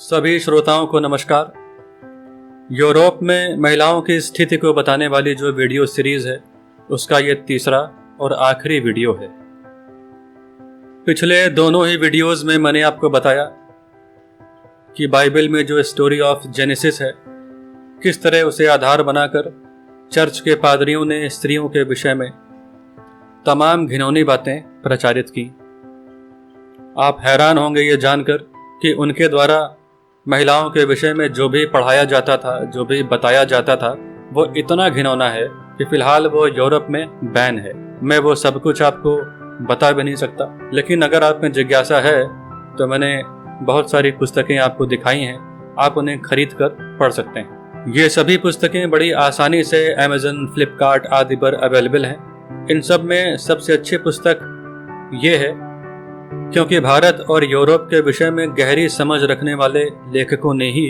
सभी श्रोताओं को नमस्कार। यूरोप में महिलाओं की स्थिति को बताने वाली जो वीडियो सीरीज है उसका ये तीसरा और आखिरी वीडियो है। पिछले दोनों ही वीडियोस में मैंने आपको बताया कि बाइबल में जो स्टोरी ऑफ जेनेसिस है किस तरह उसे आधार बनाकर चर्च के पादरियों ने स्त्रियों के विषय में तमाम घिनौनी बातें प्रचारित की। आप हैरान होंगे ये जानकर कि उनके द्वारा महिलाओं के विषय में जो भी पढ़ाया जाता था, जो भी बताया जाता था, वो इतना घिनौना है कि फिलहाल वो यूरोप में बैन है। मैं वो सब कुछ आपको बता भी नहीं सकता, लेकिन अगर आप में जिज्ञासा है तो मैंने बहुत सारी पुस्तकें आपको दिखाई हैं, आप उन्हें खरीद कर पढ़ सकते हैं। ये सभी पुस्तकें बड़ी आसानी से अमेज़न, फ्लिपकार्ट आदि पर अवेलेबल हैं। इन सब में सबसे अच्छी पुस्तक ये है क्योंकि भारत और यूरोप के विषय में गहरी समझ रखने वाले लेखकों ने ही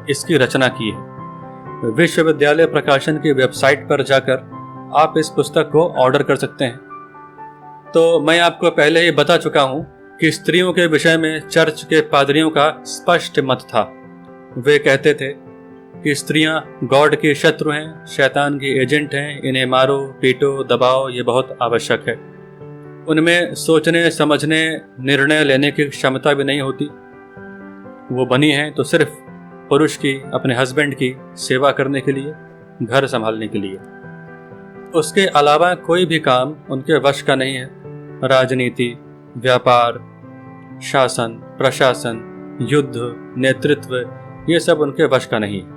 इसकी रचना की है। विश्वविद्यालय प्रकाशन की वेबसाइट पर जाकर आप इस पुस्तक को ऑर्डर कर सकते हैं। तो मैं आपको पहले ही बता चुका हूं कि स्त्रियों के विषय में चर्च के पादरियों का स्पष्ट मत था। वे कहते थे कि स्त्रियां गॉड की शत्रु हैं, शैतान की एजेंट हैं, इन्हें मारो, पीटो, दबाओ, ये बहुत आवश्यक है। उनमें सोचने, समझने, निर्णय लेने की क्षमता भी नहीं होती। वो बनी हैं तो सिर्फ पुरुष की, अपने हस्बैंड की सेवा करने के लिए, घर संभालने के लिए। उसके अलावा कोई भी काम उनके वश का नहीं है। राजनीति, व्यापार, शासन, प्रशासन, युद्ध, नेतृत्व, ये सब उनके वश का नहीं है।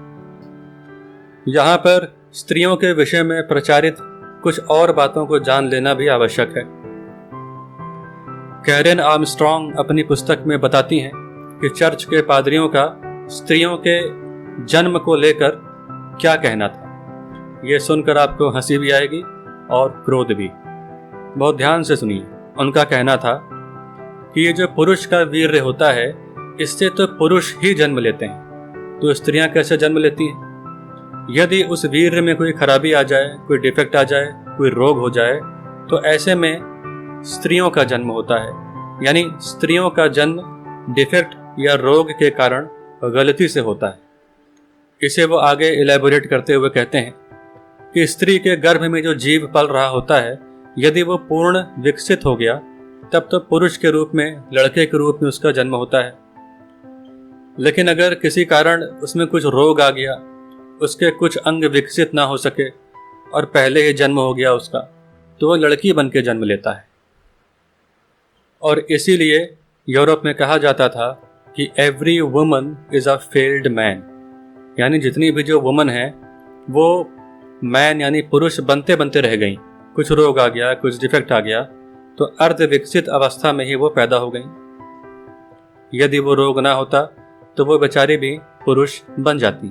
यहाँ पर स्त्रियों के विषय में प्रचारित कुछ और बातों को जान लेना भी आवश्यक है। कैरेन आर्मस्ट्रॉन्ग अपनी पुस्तक में बताती हैं कि चर्च के पादरियों का स्त्रियों के जन्म को लेकर क्या कहना था। ये सुनकर आपको हंसी भी आएगी और क्रोध भी। बहुत ध्यान से सुनिए। उनका कहना था कि ये जो पुरुष का वीर्य होता है, इससे तो पुरुष ही जन्म लेते हैं, तो स्त्रियां कैसे जन्म लेती हैं? यदि उस वीर्य में कोई खराबी आ जाए, कोई डिफेक्ट आ जाए, कोई रोग हो जाए, तो ऐसे में स्त्रियों का जन्म होता है। यानी स्त्रियों का जन्म डिफेक्ट या रोग के कारण गलती से होता है। इसे वो आगे इलेबोरेट करते हुए कहते हैं कि स्त्री के गर्भ में जो जीव पल रहा होता है, यदि वो पूर्ण विकसित हो गया तब तो पुरुष के रूप में, लड़के के रूप में उसका जन्म होता है। लेकिन अगर किसी कारण उसमें कुछ रोग आ गया, उसके कुछ अंग विकसित ना हो सके और पहले ही जन्म हो गया उसका, तो वह लड़की बन के जन्म लेता है। और इसीलिए यूरोप में कहा जाता था कि every woman is a failed man. यानी जितनी भी जो वुमन है वो मैन यानी पुरुष बनते बनते रह गई। कुछ रोग आ गया, कुछ डिफेक्ट आ गया, तो अर्ध विकसित अवस्था में ही वो पैदा हो गई। यदि वो रोग ना होता तो वो बेचारी भी पुरुष बन जाती।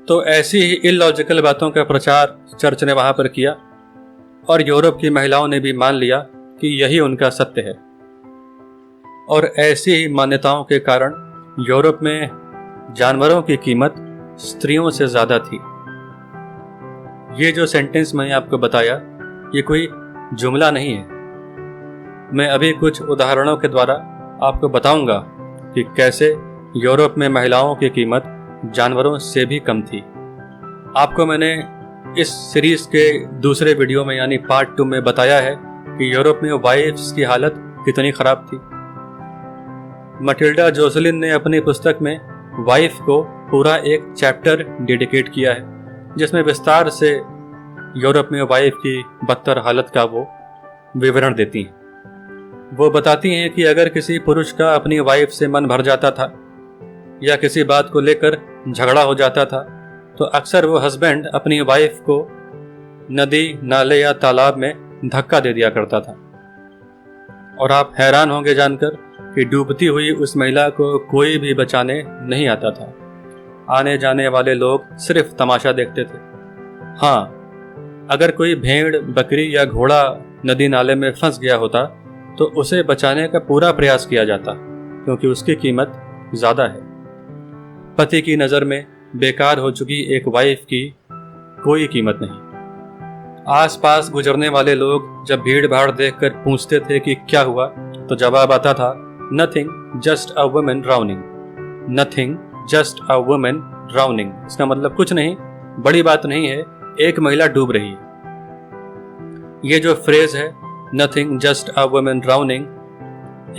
तो ऐसी ही इलॉजिकल बातों का प्रचार चर्च ने वहां पर किया और यूरोप की महिलाओं ने भी मान लिया कि यही उनका सत्य है। और ऐसी ही मान्यताओं के कारण यूरोप में जानवरों की कीमत स्त्रियों से ज्यादा थी। ये जो सेंटेंस मैंने आपको बताया, ये कोई जुमला नहीं है। मैं अभी कुछ उदाहरणों के द्वारा आपको बताऊंगा कि कैसे यूरोप में महिलाओं की कीमत जानवरों से भी कम थी। आपको मैंने इस सीरीज के दूसरे वीडियो में यानी पार्ट 2 में बताया है कि यूरोप में वाइफ्स की हालत कितनी खराब थी। मटिल्डा जोसेलिन ने अपनी पुस्तक में वाइफ को पूरा एक चैप्टर डेडिकेट किया है, जिसमें विस्तार से यूरोप में वाइफ की बदतर हालत का वो विवरण देती हैं। वो बताती हैं कि अगर किसी पुरुष का अपनी वाइफ से मन भर जाता था या किसी बात को लेकर झगड़ा हो जाता था, तो अक्सर वो हस्बैंड अपनी वाइफ को नदी, नाले या तालाब में धक्का दे दिया करता था। और आप हैरान होंगे जानकर कि डूबती हुई उस महिला को कोई भी बचाने नहीं आता था। आने जाने वाले लोग सिर्फ तमाशा देखते थे। हाँ, अगर कोई भेड़, बकरी या घोड़ा नदी नाले में फंस गया होता तो उसे बचाने का पूरा प्रयास किया जाता, क्योंकि उसकी कीमत ज्यादा है। पति की नजर में बेकार हो चुकी एक वाइफ की कोई कीमत नहीं। आसपास गुजरने वाले लोग जब भीड़ भाड़ देखकर पूछते थे कि क्या हुआ, तो जवाब आता था, nothing, just a woman drowning. Nothing just a women drowning. इसका मतलब कुछ नहीं, बड़ी बात नहीं है, एक महिला डूब रही है। ये जो फ्रेज है nothing just a women drowning,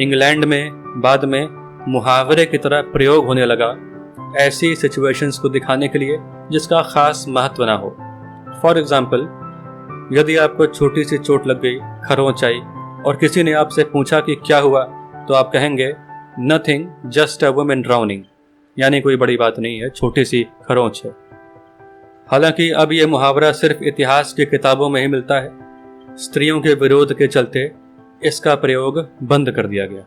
England में बाद में मुहावरे की तरह प्रयोग होने लगा ऐसी सिचुएशंस को दिखाने के लिए जिसका खास महत्व ना हो। फॉर एग्जाम्पल, यदि आपको छोटी सी चोट लग गई, खरोंच आई, और किसी ने आपसे पूछा कि क्या हुआ, तो आप कहेंगे nothing just a women drowning, यानी कोई बड़ी बात नहीं है, छोटी सी खरोंच है। हालांकि अब यह मुहावरा सिर्फ इतिहास की किताबों में ही मिलता है। स्त्रियों के विरोध के चलते इसका प्रयोग बंद कर दिया गया।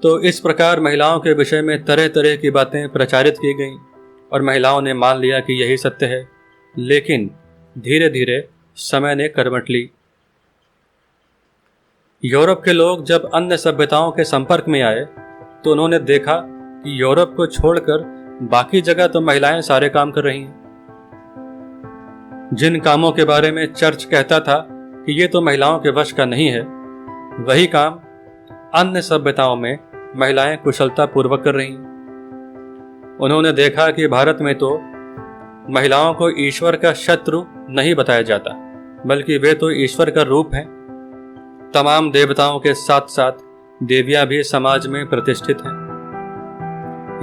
तो इस प्रकार महिलाओं के विषय में तरह तरह की बातें प्रचारित की गईं और महिलाओं ने मान लिया कि यही सत्य है। लेकिन धीरे धीरे समय ने करवट ली। यूरोप के लोग जब अन्य सभ्यताओं के संपर्क में आए तो उन्होंने देखा कि यूरोप को छोड़कर बाकी जगह तो महिलाएं सारे काम कर रही हैं। जिन कामों के बारे में चर्च कहता था कि ये तो महिलाओं के वश का नहीं है, वही काम अन्य सभ्यताओं में महिलाएं कुशलता पूर्वक कर रही हैं। उन्होंने देखा कि भारत में तो महिलाओं को ईश्वर का शत्रु नहीं बताया जाता, बल्कि वे तो ईश्वर का रूप हैं। तमाम देवताओं के साथ साथ देवियां भी समाज में प्रतिष्ठित हैं।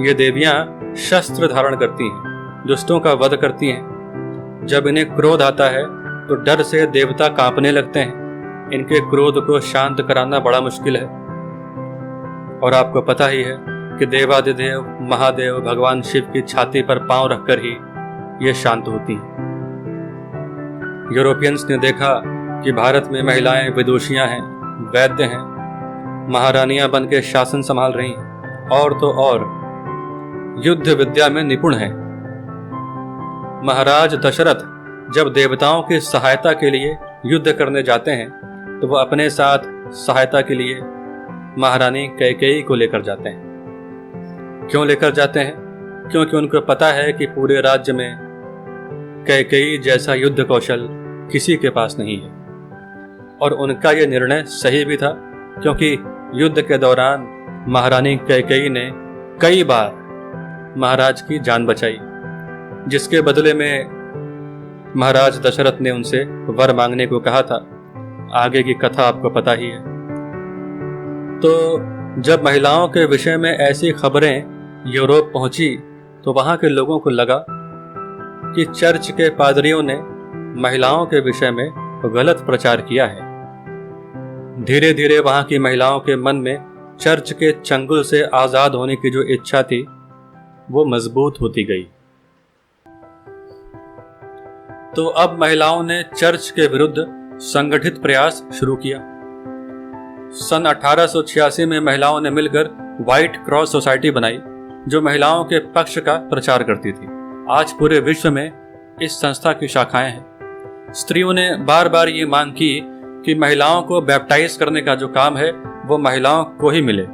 ये देवियां शस्त्र धारण करती हैं, दुष्टों का वध करती हैं। जब इन्हें क्रोध आता है तो डर से देवता कांपने लगते हैं। इनके क्रोध को शांत कराना बड़ा मुश्किल है। और आपको पता ही है कि देवादिदेव महादेव भगवान शिव की छाती पर पांव रखकर ही ये शांत होती हैं। यूरोपियंस ने देखा कि भारत में महिलाएं विदुषियां हैं, वैद्य हैं, महारानियां बनकर शासन संभाल रही हैं, और तो और युद्ध विद्या में निपुण हैं। महाराज दशरथ जब देवताओं की सहायता के लिए युद्ध करने जाते हैं तो वह अपने साथ सहायता के लिए महारानी कैकेयी को लेकर जाते हैं। क्यों लेकर जाते हैं? क्योंकि उनको पता है कि पूरे राज्य में कैकेयी जैसा युद्ध कौशल किसी के पास नहीं है। और उनका यह निर्णय सही भी था, क्योंकि युद्ध के दौरान महारानी कैकेयी ने कई बार महाराज की जान बचाई, जिसके बदले में महाराज दशरथ ने उनसे वर मांगने को कहा था। आगे की कथा आपको पता ही है। तो जब महिलाओं के विषय में ऐसी खबरें यूरोप पहुंची तो वहां के लोगों को लगा कि चर्च के पादरियों ने महिलाओं के विषय में गलत प्रचार किया है। धीरे धीरे वहां की महिलाओं के मन में चर्च के चंगुल से आजाद होने की जो इच्छा थी वो मजबूत होती गई। तो अब महिलाओं ने चर्च के विरुद्ध संगठित प्रयास शुरू किया। सन 1886 में महिलाओं ने मिलकर व्हाइट क्रॉस सोसाइटी बनाई, जो महिलाओं के पक्ष का प्रचार करती थी। आज पूरे विश्व में इस संस्था की शाखाएं हैं। स्त्रियों ने बार बार ये मांग की कि महिलाओं को बैप्टाइज करने का जो काम है वो महिलाओं को ही मिले,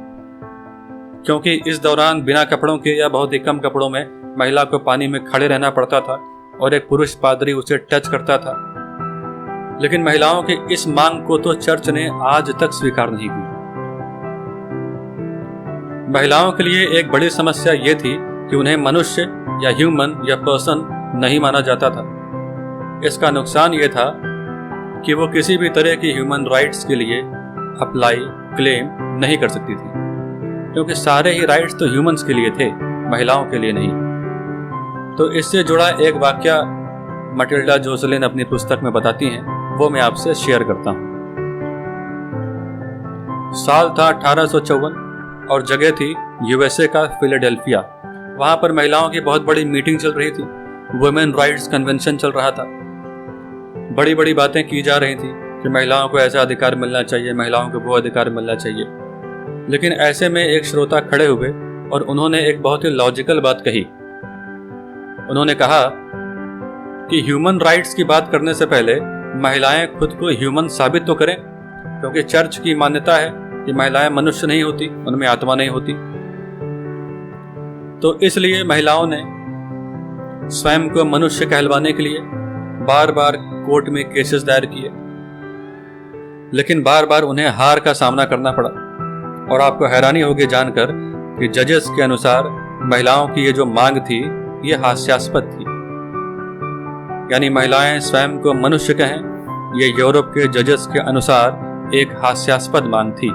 क्योंकि इस दौरान बिना कपड़ों के या बहुत ही कम कपड़ों में महिला को पानी में खड़े रहना पड़ता था और एक पुरुष पादरी उसे टच करता था। लेकिन महिलाओं की इस मांग को तो चर्च ने आज तक स्वीकार नहीं की। महिलाओं के लिए एक बड़ी समस्या ये थी कि उन्हें मनुष्य या ह्यूमन या पर्सन नहीं माना जाता था। इसका नुकसान ये था कि वो किसी भी तरह की ह्यूमन राइट्स के लिए अप्लाई क्लेम नहीं कर सकती थी, क्योंकि सारे ही राइट्स तो ह्यूमंस के लिए थे, महिलाओं के लिए नहीं। तो इससे जुड़ा एक वाकया मटिल्डा जोसेलिन अपनी पुस्तक में बताती हैं, वो मैं आपसे शेयर करता हूं। साल था 1854 और जगह थी यूएसए का फिलाडेल्फिया। वहां पर महिलाओं की बहुत बड़ी मीटिंग चल रही थी। वुमेन राइट्स कन्वेंशन चल रहा था। बड़ी बड़ी बातें की जा रही थी कि महिलाओं को ऐसा अधिकार मिलना चाहिए, महिलाओं को वो अधिकार मिलना चाहिए। लेकिन ऐसे में एक श्रोता खड़े हुए और उन्होंने एक बहुत ही लॉजिकल बात कही। उन्होंने कहा कि ह्यूमन राइट्स की बात करने से पहले महिलाएं खुद को ह्यूमन साबित तो करें, क्योंकि चर्च की मान्यता है कि महिलाएं मनुष्य नहीं होती, उनमें आत्मा नहीं होती। तो इसलिए महिलाओं ने स्वयं को मनुष्य कहलवाने के लिए बार बार कोर्ट में केसेस दायर किए, लेकिन बार बार उन्हें हार का सामना करना पड़ा। और आपको हैरानी होगी जानकर कि जजेस के अनुसार महिलाओं की ये जो मांग थी ये हास्यास्पद थी, यानी महिलाएं स्वयं को मनुष्य कहें, ये यूरोप के जजेस के अनुसार एक हास्यास्पद मांग थी।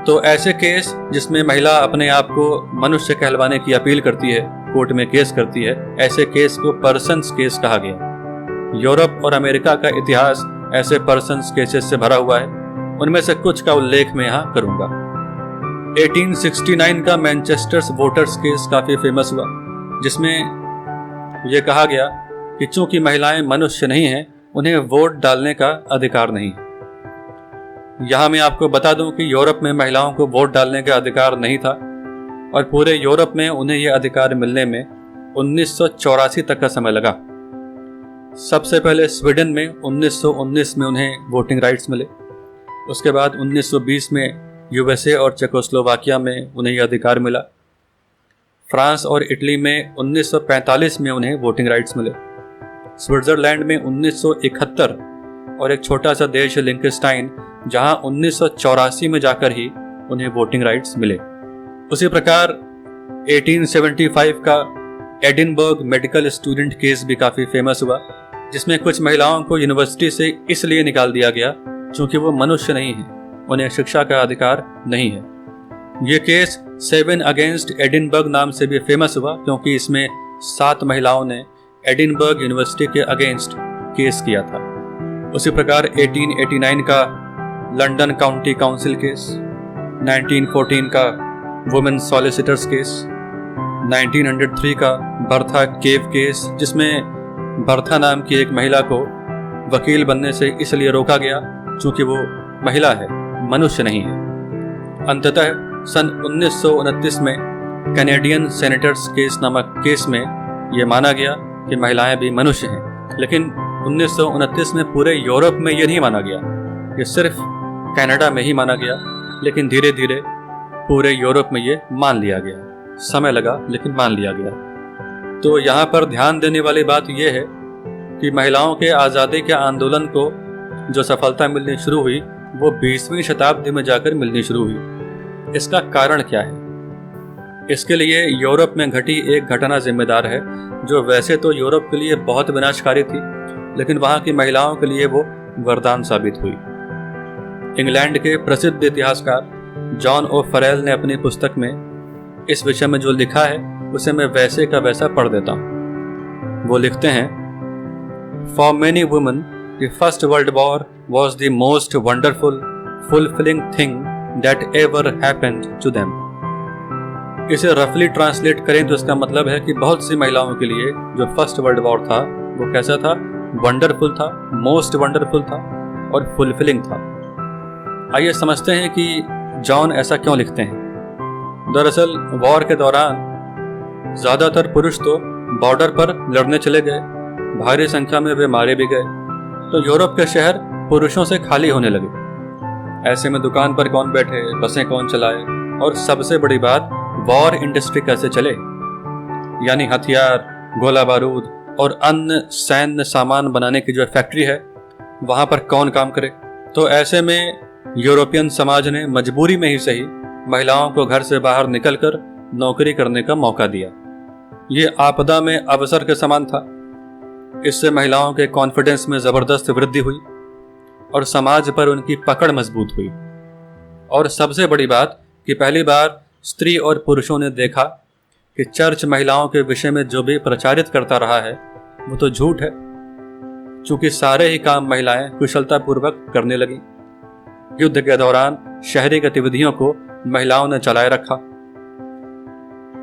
तो ऐसे केस जिसमें महिला अपने आप को मनुष्य कहलवाने की अपील करती है, कोर्ट में केस करती है, ऐसे केस को पर्सन्स केस कहा गया। यूरोप और अमेरिका का इतिहास ऐसे पर्सन्स केसेस से भरा हुआ है। उनमें से कुछ का उल्लेख मैं यहाँ करूंगा। 1869 का मैनचेस्टर वोटर्स केस काफी फेमस हुआ, जिसमें यह कहा गया कि चूंकि महिलाएं मनुष्य नहीं हैं, उन्हें वोट डालने का अधिकार नहीं है। यहाँ मैं आपको बता दूं कि यूरोप में महिलाओं को वोट डालने का अधिकार नहीं था और पूरे यूरोप में उन्हें यह अधिकार मिलने में 1984 तक का समय लगा। सबसे पहले स्वीडन में 1919 में उन्हें वोटिंग राइट्स मिले। उसके बाद 1920 में यूएसए और चेकोस्लोवाकिया में उन्हें यह अधिकार मिला। फ्रांस और इटली में 1945 में उन्हें वोटिंग राइट्स मिले। स्विट्जरलैंड में 1971 और एक छोटा सा देश लिंकनस्टाइन, जहां 1984 में जाकर ही उन्हें वोटिंग राइट्स मिले। उसी प्रकार 1875 का एडिनबर्ग मेडिकल स्टूडेंट केस भी काफी फेमस हुआ, जिसमें कुछ महिलाओं को यूनिवर्सिटी से इसलिए निकाल दिया गया क्योंकि वो मनुष्य नहीं है, उन्हें शिक्षा का अधिकार नहीं है। ये केस 7 अगेंस्ट एडिनबर्ग नाम से भी फेमस हुआ क्योंकि इसमें 7 महिलाओं ने एडिनबर्ग यूनिवर्सिटी के अगेंस्ट केस किया था। उसी प्रकार 1889 का लंदन काउंटी काउंसिल केस, 1914 का वुमेन सॉलिसिटर्स केस, 1903 का बर्था केव केस, जिसमें बर्था नाम की एक महिला को वकील बनने से इसलिए रोका गया क्योंकि वो महिला है, मनुष्य नहीं है। अंततः सन 1929 में कैनेडियन सेनेटर्स केस नामक केस में ये माना गया कि महिलाएं भी मनुष्य हैं, लेकिन 1929 में पूरे यूरोप में ये नहीं माना गया, ये सिर्फ कनाडा में ही माना गया। लेकिन धीरे धीरे पूरे यूरोप में ये मान लिया गया, समय लगा लेकिन मान लिया गया। तो यहाँ पर ध्यान देने वाली बात यह है कि महिलाओं के आज़ादी के आंदोलन को जो सफलता मिलनी शुरू हुई वो 20वीं शताब्दी में जाकर मिलनी शुरू हुई। इसका कारण क्या है? इसके लिए यूरोप में घटी एक घटना जिम्मेदार है, जो वैसे तो यूरोप के लिए बहुत विनाशकारी थी, लेकिन वहाँ की महिलाओं के लिए वो वरदान साबित हुई। इंग्लैंड के प्रसिद्ध इतिहासकार जॉन ओ फरेल ने अपनी पुस्तक में इस विषय में जो लिखा है उसे मैं वैसे का वैसा पढ़ देता हूँ। वो लिखते हैं, for many women the first world war was the most wonderful fulfilling thing that ever happened to them. इसे रफली ट्रांसलेट करें तो इसका मतलब है कि बहुत सी महिलाओं के लिए जो फर्स्ट वर्ल्ड वॉर था वो कैसा था? वंडरफुल था, मोस्ट वंडरफुल था और फुलफिलिंग था। आइए समझते हैं कि जॉन ऐसा क्यों लिखते हैं। दरअसल वॉर के दौरान ज़्यादातर पुरुष तो बॉर्डर पर लड़ने चले गए, भारी संख्या में वे मारे भी गए, तो यूरोप के शहर पुरुषों से खाली होने लगे। ऐसे में दुकान पर कौन बैठे, बसें कौन चलाए, और सबसे बड़ी बात वॉर इंडस्ट्री कैसे चले, यानी हथियार, गोला बारूद और अन्य सैन्य सामान बनाने की जो फैक्ट्री है वहाँ पर कौन काम करे। तो ऐसे में यूरोपियन समाज ने मजबूरी में ही सही महिलाओं को घर से बाहर निकलकर नौकरी करने का मौका दिया। ये आपदा में अवसर के समान था। इससे महिलाओं के कॉन्फिडेंस में जबरदस्त वृद्धि हुई और समाज पर उनकी पकड़ मजबूत हुई। और सबसे बड़ी बात कि पहली बार स्त्री और पुरुषों ने देखा कि चर्च महिलाओं के विषय में जो भी प्रचारित करता रहा है वो तो झूठ है, चूंकि सारे ही काम महिलाएं कुशलतापूर्वक करने लगी। युद्ध के दौरान शहरी गतिविधियों को महिलाओं ने चलाए रखा।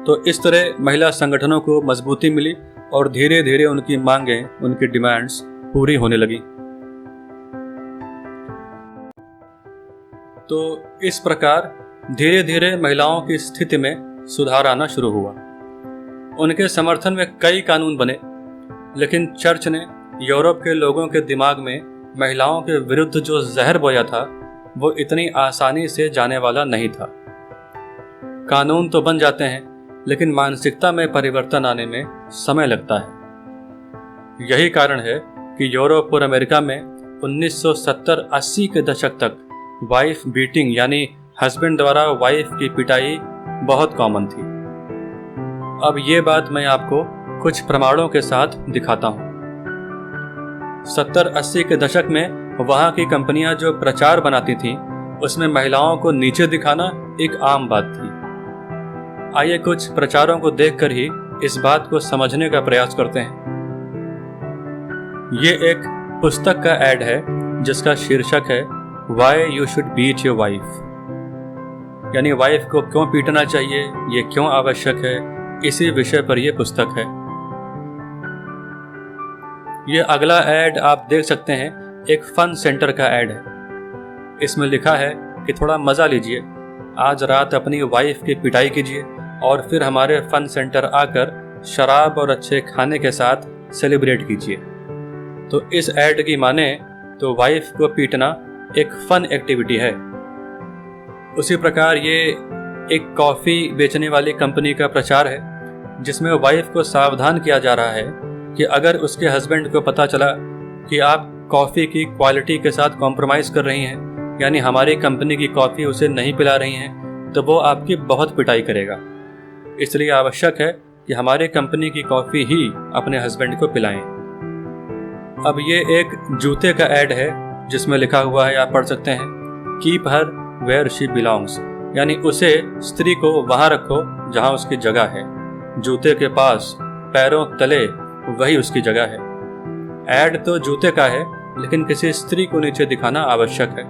तो इस तरह महिला संगठनों को मजबूती मिली और धीरे धीरे उनकी मांगें, उनकी डिमांड्स पूरी होने लगी। तो इस प्रकार धीरे धीरे महिलाओं की स्थिति में सुधार आना शुरू हुआ। उनके समर्थन में कई कानून बने, लेकिन चर्च ने यूरोप के लोगों के दिमाग में महिलाओं के विरुद्ध जो जहर बोया था वो इतनी आसानी से जाने वाला नहीं था। कानून तो बन जाते हैं, लेकिन मानसिकता में परिवर्तन आने में समय लगता है। यही कारण है कि यूरोप और अमेरिका में 1970-80 के दशक तक वाइफ बीटिंग यानी हस्बैंड द्वारा वाइफ की पिटाई बहुत कॉमन थी। अब ये बात मैं आपको कुछ प्रमाणों के साथ दिखाता हूँ। 70-80 के दशक में वहाँ की कंपनियां जो प्रचार बनाती थीं, उसमें महिलाओं को नीचे दिखाना एक आम बात थी। आइए कुछ प्रचारों को देखकर ही इस बात को समझने का प्रयास करते हैं। ये एक पुस्तक का ऐड है जिसका शीर्षक है Why You Should Beat Your Wife, यानी वाइफ को क्यों पीटना चाहिए, ये क्यों आवश्यक है, इसी विषय पर यह पुस्तक है। ये अगला ऐड आप देख सकते हैं, एक फन सेंटर का ऐड है। इसमें लिखा है कि थोड़ा मज़ा लीजिए, आज रात अपनी वाइफ की पिटाई कीजिए और फिर हमारे फन सेंटर आकर शराब और अच्छे खाने के साथ सेलिब्रेट कीजिए। तो इस ऐड की माने तो वाइफ को पीटना एक फन एक्टिविटी है। उसी प्रकार ये एक कॉफ़ी बेचने वाली कंपनी का प्रचार है जिसमें वाइफ को सावधान किया जा रहा है कि अगर उसके हस्बैंड को पता चला कि आप कॉफ़ी की क्वालिटी के साथ कॉम्प्रोमाइज़ कर रही हैं, यानी हमारी कंपनी की कॉफ़ी उसे नहीं पिला रही हैं, तो वो आपकी बहुत पिटाई करेगा। इसलिए आवश्यक है कि हमारी कंपनी की कॉफ़ी ही अपने हस्बैंड को पिलाएं। अब ये एक जूते का ऐड है जिसमें लिखा हुआ है, आप पढ़ सकते हैं, keep her where she belongs, यानी उसे, स्त्री को वहाँ रखो जहाँ उसकी जगह है। जूते के पास, पैरों तले, वही उसकी जगह है। ऐड तो जूते का है, लेकिन किसी स्त्री को नीचे दिखाना आवश्यक है।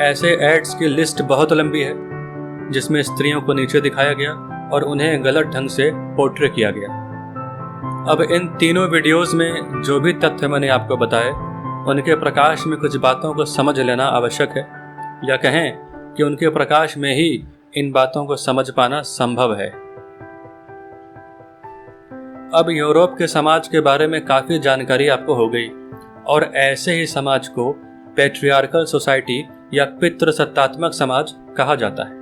ऐसे एड्स की लिस्ट बहुत लंबी है जिसमें स्त्रियों को नीचे दिखाया गया और उन्हें गलत ढंग से पोर्ट्रे किया गया। अब इन तीनों वीडियोस में जो भी तथ्य मैंने आपको बताए, उनके प्रकाश में कुछ बातों को समझ लेना आवश्यक है, या कहें कि उनके प्रकाश में ही इन बातों को समझ पाना संभव है। अब यूरोप के समाज के बारे में काफ़ी जानकारी आपको हो गई, और ऐसे ही समाज को पैट्रियार्कल सोसाइटी या पितृसत्तात्मक समाज कहा जाता है,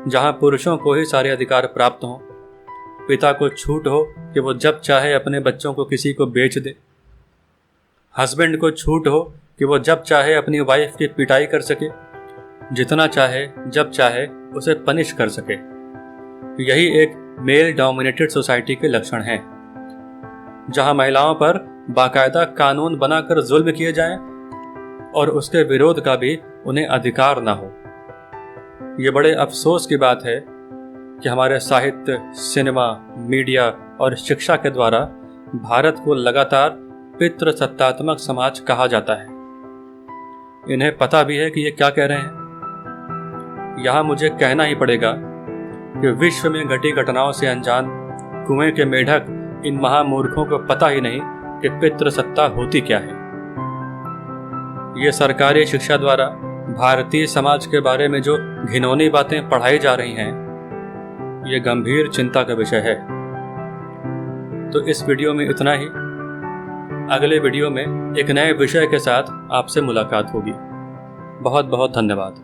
जहां पुरुषों को ही सारे अधिकार प्राप्त हों, पिता को छूट हो कि वो जब चाहे अपने बच्चों को किसी को बेच दे, हस्बैंड को छूट हो कि वो जब चाहे अपनी वाइफ की पिटाई कर सके, जितना चाहे जब चाहे उसे पनिश कर सके। यही एक मेल डोमिनेटेड सोसाइटी के लक्षण हैं, जहां महिलाओं पर बाकायदा कानून बनाकर जुल्म किए जाएं और उसके विरोध का भी उन्हें अधिकार ना हो। ये बड़े अफसोस की बात है कि हमारे साहित्य, सिनेमा, मीडिया और शिक्षा के द्वारा भारत को लगातार पितृसत्तात्मक समाज कहा जाता है। इन्हें पता भी है कि ये क्या कह रहे हैं। यहाँ मुझे कहना ही पड़ेगा कि विश्व में घटी घटनाओं से अनजान कुएं के मेढक इन महामूर्खों को पता ही नहीं कि पितृसत्ता होती क्या है। ये सरकारी शिक्षा द्वारा भारतीय समाज के बारे में जो घिनौनी बातें पढ़ाई जा रही हैं, ये गंभीर चिंता का विषय है। तो इस वीडियो में इतना ही। अगले वीडियो में एक नए विषय के साथ आपसे मुलाकात होगी। बहुत बहुत धन्यवाद।